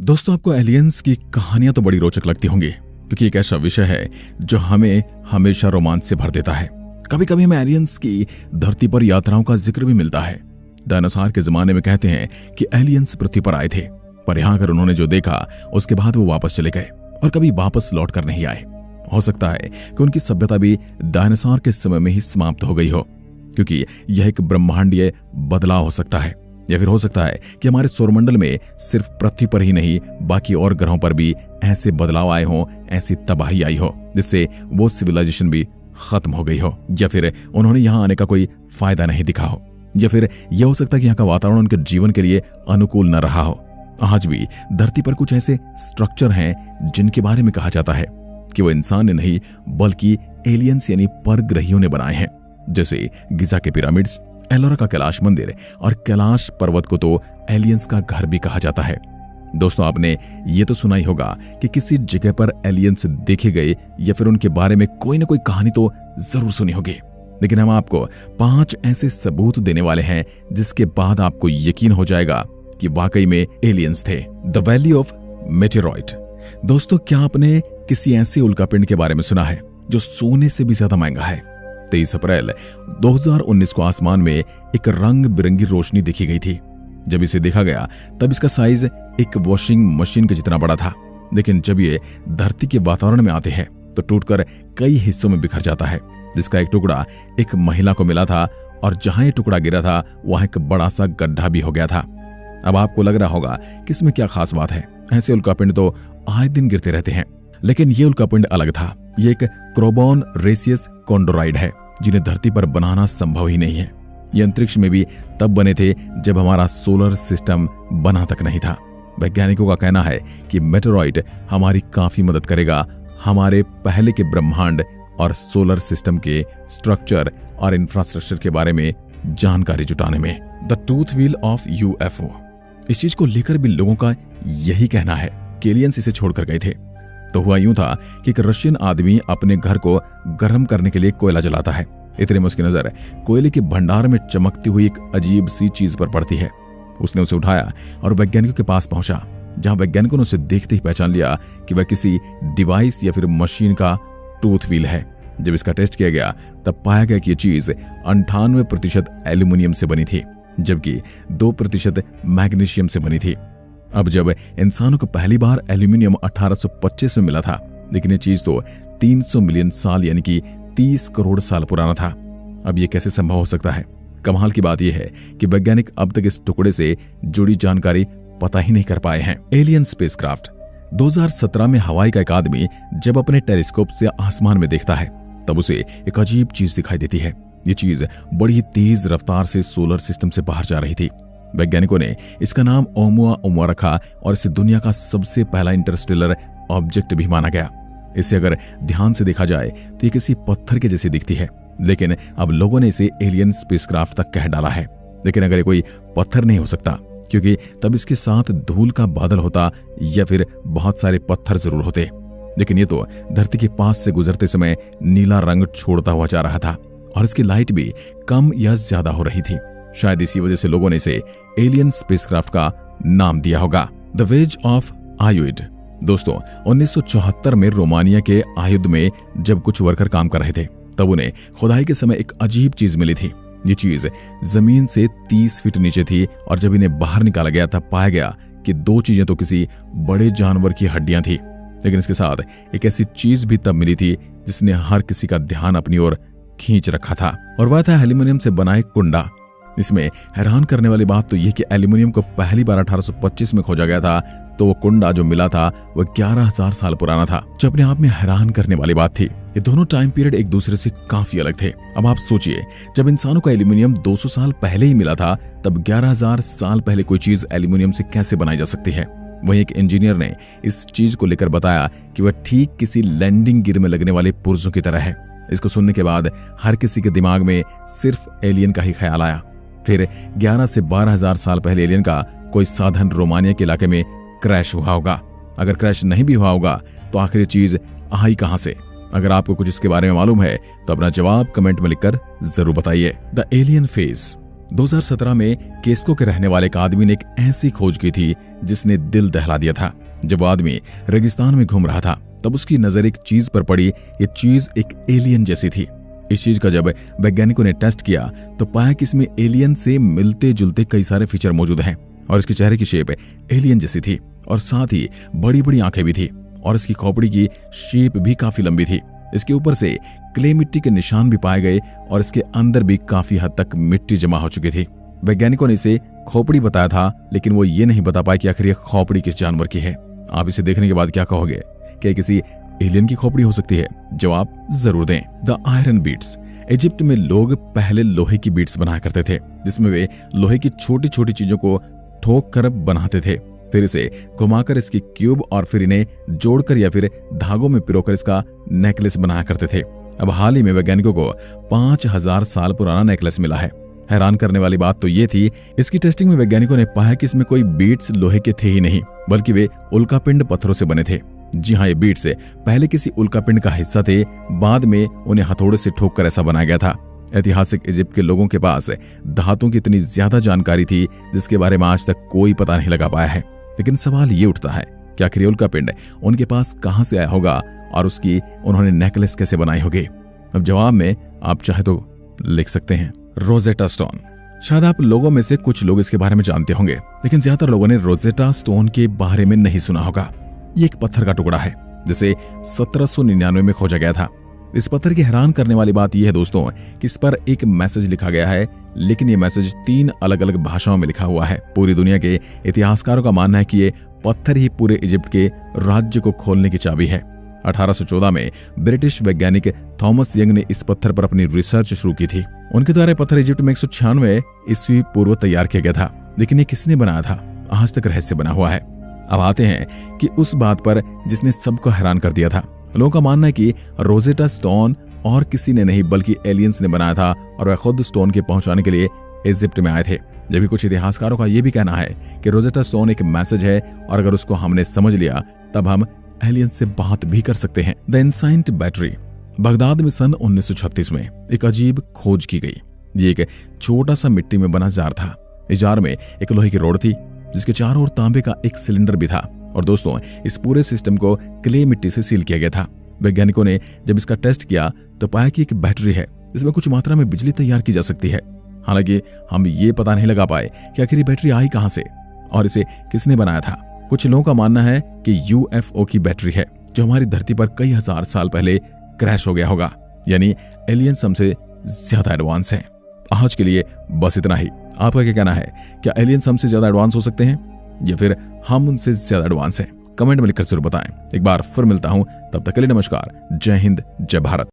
दोस्तों, आपको एलियंस की कहानियां तो बड़ी रोचक लगती होंगी क्योंकि एक ऐसा विषय है जो हमें हमेशा रोमांच से भर देता है। कभी कभी हमें एलियंस की धरती पर यात्राओं का जिक्र भी मिलता है। डायनासोर के जमाने में कहते हैं कि एलियंस पृथ्वी पर आए थे, पर यहां आकर उन्होंने जो देखा उसके बाद वो वापस चले गए और कभी वापस लौट कर नहीं आए। हो सकता है कि उनकी सभ्यता भी डायनासोर के समय में ही समाप्त हो गई हो, क्योंकि यह एक ब्रह्मांडीय बदलाव हो सकता है। या फिर हो सकता है कि हमारे सौरमंडल में सिर्फ पृथ्वी पर ही नहीं बाकी और ग्रहों पर भी ऐसे बदलाव आए हों, ऐसी तबाही आई हो जिससे वो सिविलाइजेशन भी खत्म हो गई हो, या फिर उन्होंने यहां आने का कोई फायदा नहीं दिखा हो, या फिर यह हो सकता है कि यहाँ का वातावरण उनके जीवन के लिए अनुकूल न रहा हो। आज भी धरती पर कुछ ऐसे स्ट्रक्चर हैं जिनके बारे में कहा जाता है कि वो इंसान ने नहीं बल्कि एलियंस यानी परग्रहियों ने बनाए हैं, जैसे गिजा के पिरामिड्स, एलोरा का कैलाश मंदिर और कैलाश पर्वत को तो एलियंस का घर भी कहा जाता है। दोस्तों, आपने ये तो सुना ही होगा कि किसी जगह पर एलियंस देखे गए या फिर उनके बारे में कोई ना कोई कहानी तो जरूर सुनी होगी, लेकिन हम आपको 5 ऐसे सबूत देने वाले हैं जिसके बाद आपको यकीन हो जाएगा कि वाकई में एलियंस थे। The valley of meteoroid. दोस्तों, क्या आपने किसी ऐसे उल्कापिंड के बारे में सुना है जो सोने से भी ज्यादा महंगा है? 23 अप्रैल 2019 को आसमान में एक रंग बिरंगी रोशनी देखी गई थी। जब इसे देखा गया तब इसका साइज एक वॉशिंग मशीन के जितना बड़ा था, लेकिन जब ये धरती के वातावरण में आते हैं तो टूटकर कई हिस्सों में बिखर जाता है, जिसका एक टुकड़ा एक महिला को मिला था और जहां ये टुकड़ा गिरा था वहां एक बड़ा सा गड्ढा भी हो गया था। अब आपको लग रहा होगा कि इसमें क्या खास बात है, ऐसे उल्कापिंड तो आए दिन गिरते रहते हैं, लेकिन ये उल्कापिंड अलग था। ये एक क्रोबॉन रेसियस कॉन्डोराइड है जिन्हें धरती पर बनाना संभव ही नहीं है। ये अंतरिक्ष में भी तब बने थे जब हमारा सोलर सिस्टम बना तक नहीं था। वैज्ञानिकों का कहना है कि मेटेरॉइड हमारी काफी मदद करेगा हमारे पहले के ब्रह्मांड और सोलर सिस्टम के स्ट्रक्चर और इंफ्रास्ट्रक्चर के बारे में जानकारी जुटाने में। The tooth wheel of UFO. इस चीज को लेकर भी लोगों का यही कहना है कि एलियंस इसे छोड़कर गए थे। तो हुआ यूं था कि एक रशियन आदमी अपने घर को गर्म करने के लिए कोयला जलाता है। इतने में उसकी नजर कोयले के भंडार में चमकती हुई एक अजीब सी चीज पर पड़ती है। उसने उसे उठाया और वैज्ञानिकों के पास पहुंचा, जहां वैज्ञानिकों ने उसे देखते ही पहचान लिया कि वह किसी डिवाइस या फिर मशीन का टूथ व्हील है। जब इसका टेस्ट किया गया तब पाया गया कि यह चीज 98% एल्यूमिनियम से बनी थी, जबकि 2% मैग्नीशियम से बनी थी। अब जब इंसानों को पहली बार एल्यूमिनियम 1825 में मिला था, लेकिन ये चीज तो 300 मिलियन साल यानी कि 30 करोड़ साल पुराना था। अब ये कैसे संभव हो सकता है? कमाल की बात यह है कि वैज्ञानिक अब तक इस टुकड़े से जुड़ी जानकारी पता ही नहीं कर पाए हैं। Alien spacecraft. 2017 में हवाई का एक आदमी जब अपने टेलीस्कोप से आसमान में देखता है तब उसे एक अजीब चीज दिखाई देती है। ये चीज बड़ी तेज रफ्तार से सोलर सिस्टम से बाहर जा रही थी। वैज्ञानिकों ने इसका नाम ओमुआ रखा और इसे दुनिया का सबसे पहला इंटरस्टेलर ऑब्जेक्ट भी माना गया। इसे अगर ध्यान से देखा जाए तो ये किसी पत्थर के जैसी दिखती है, लेकिन अब लोगों ने इसे एलियन स्पेसक्राफ्ट तक कह डाला है। लेकिन अगर ये कोई पत्थर नहीं हो सकता, क्योंकि तब इसके साथ धूल का बादल होता या फिर बहुत सारे पत्थर जरूर होते, लेकिन ये तो धरती के पास से गुजरते समय नीला रंग छोड़ता हुआ जा रहा था और इसकी लाइट भी कम या ज्यादा हो रही थी। शायद इसी वजह से लोगों ने इसे एलियन स्पेसक्राफ्ट का नाम दिया होगा। The wedge of Aiud. दोस्तों, 1974 में रोमानिया के आयुध में जब कुछ वर्कर काम कर रहे थे तब उन्हें खुदाई के समय एक अजीब चीज मिली थी। ये चीज जमीन से 30 फीट नीचे थी और जब इन्हें बाहर निकाला गया तब पाया गया कि 2 चीजें तो किसी बड़े जानवर की हड्डियां थी, लेकिन इसके साथ एक ऐसी चीज भी तब मिली थी जिसने हर किसी का ध्यान अपनी ओर खींच रखा था, और वह था एल्यूमिनियम से बना एक कुंडा। इसमें हैरान करने वाली बात तो यह कि एल्यूमिनियम को पहली बार 1825 में खोजा गया था, तो वो कुंडा जो मिला था वह 11,000 साल पुराना था, जो अपने आप में हैरान करने वाली बात थी। ये दोनों टाइम पीरियड एक दूसरे से काफी अलग थे। अब आप सोचिए, जब इंसानों को एल्यूमिनियम 200 साल पहले ही मिला था, तब 11,000 साल पहले कोई चीज एल्यूमिनियम से कैसे बनाई जा सकती है? वहीं एक इंजीनियर ने इस चीज को लेकर बताया कि वह ठीक किसी लैंडिंग गियर में लगने वाले पुर्जों की तरह है। इसको सुनने के बाद हर किसी के दिमाग में सिर्फ एलियन का ही ख्याल आया। फिर 11 से 12,000 साल पहले एलियन का कोई साधन रोमानिया के इलाके में क्रैश हुआ होगा। अगर क्रैश नहीं भी हुआ होगा तो आखिर ये चीज आई कहां से? अगर आपको कुछ इसके बारे में मालूम है तो अपना जवाब कमेंट में लिखकर जरूर बताइए। The alien face. 2017 में केस्को के रहने वाले एक आदमी ने एक ऐसी खोज की थी जिसने दिल दहला दिया था। जब वो आदमी रेगिस्तान में घूम रहा था तब उसकी नजर एक चीज पर पड़ी। ये चीज एक एलियन जैसी थी। इस चीज का जब वैज्ञानिकों ने टेस्ट किया तो पाया कि इसमें एलियन से मिलते जुलते कई सारे फीचर मौजूद हैं और इसके चेहरे की शेप एलियन जैसी थी और साथ ही बड़ी बड़ी आंखें भी थी और इसकी खोपड़ी की शेप भी काफी लंबी थी। इसके ऊपर से क्ले मिट्टी के निशान भी पाए गए और इसके अंदर भी काफी हद तक मिट्टी जमा हो चुकी थी। वैज्ञानिकों ने इसे खोपड़ी बताया था, लेकिन वो ये नहीं बता पाए कि आखिर ये खोपड़ी किस जानवर की है। आप इसे देखने के बाद क्या कहोगे? क्या किसी एलियन की खोपड़ी हो सकती है? जवाब जरूर दें। The iron beats. इजिप्ट में लोग पहले लोहे की बीट्स बनाया करते थे, जिसमें वे लोहे की छोटी छोटी चीजों को ठोक कर बनाते थे, फिर इसे घुमाकर इसकी क्यूब और फिर इन्हें जोड़कर या फिर धागों में पिरोकर इसका नेकलेस बनाया करते थे। अब हाल ही में वैज्ञानिकों को 5000 साल पुराना नेकलेस मिला है। हैरान करने वाली बात तो ये थी, इसकी टेस्टिंग में वैज्ञानिकों ने पाया कि इसमें कोई बीट्स लोहे के थे ही नहीं, बल्कि वे उल्कापिंड पत्थरों से बने थे। जी हाँ, ये बीट्स पहले किसी उल्कापिंड का हिस्सा थे, बाद में उन्हें हथौड़े से ठोक कर ऐसा बनाया गया था। ऐतिहासिक इजिप्ट के लोगों के पास धातुओं की इतनी ज्यादा जानकारी थी जिसके बारे में आज तक कोई पता नहीं लगा पाया है। लेकिन सवाल ये उठता है कि आखिर उल्कापिंड उनके पास कहां से आया होगा और उसकी उन्होंने नेकलेस कैसे बनाई होगी? अब जवाब में आप चाहे तो लिख सकते हैं रोजेटा स्टोन। शायद आप लोगों में से कुछ लोग इसके बारे में जानते होंगे, लेकिन ज्यादातर लोगों ने रोजेटा स्टोन के बारे में नहीं सुना होगा। ये एक पत्थर का टुकड़ा है जिसे 1799 में खोजा गया था। इस पत्थर की हैरान करने वाली बात यह है दोस्तों कि इस पर एक मैसेज लिखा गया है, लेकिन ये मैसेज 3 अलग अलग भाषाओं में लिखा हुआ है। पूरी दुनिया के इतिहासकारों का मानना है कि ये पत्थर ही पूरे इजिप्ट के राज्य को खोलने की चाबी है। 1814 में ब्रिटिश वैज्ञानिक थॉमस यंग ने इस पत्थर पर अपनी रिसर्च शुरू की थी। उनके द्वारा पत्थर इजिप्ट में 196 ईस्वी पूर्व तैयार किया गया था, लेकिन ये किसने बनाया था आज तक रहस्य बना हुआ है। अब आते हैं कि उस बात पर जिसने सबको हैरान कर दिया था। लोगों का मानना है कि रोजेटा स्टोन और किसी ने नहीं बल्कि एलियंस ने बनाया था और वह खुद स्टोन के पहुंचाने के लिए इजिप्ट में आए थे। जबकि कुछ इतिहासकारों का यह भी कहना है कि रोजेटा स्टोन एक मैसेज है और अगर उसको हमने समझ लिया तब हम एलियंस से बात भी कर सकते हैं। The इनसाइंट battery. बगदाद में सन 1936 में एक अजीब खोज की गई। ये एक छोटा सा मिट्टी में बना जार था। इस जार में एक लोहे की रोड थी जिसके चारों ओर तांबे का एक सिलेंडर भी था और दोस्तों इस पूरे सिस्टम को क्ले मिट्टी से सील किया गया था। वैज्ञानिकों ने जब इसका टेस्ट किया तो पाया कि एक बैटरी है जिसमें कुछ मात्रा में बिजली तैयार की जा सकती है। हालांकि हम ये पता नहीं लगा पाए कि आखिर ये बैटरी आई कहां से और इसे किसने बनाया था। कुछ लोगों का मानना है कि यूएफओ की बैटरी है जो हमारी धरती पर कई हजार साल पहले क्रैश हो गया होगा, यानी एलियंस हमसे ज्यादा एडवांस हैं। आज के लिए बस इतना ही। आपका क्या कहना है? क्या एलियंस हमसे ज्यादा एडवांस हो सकते हैं या फिर हम उनसे ज्यादा एडवांस हैं? कमेंट में लिखकर जरूर बताएं। एक बार फिर मिलता हूं, तब तक के लिए नमस्कार। जय हिंद, जय भारत।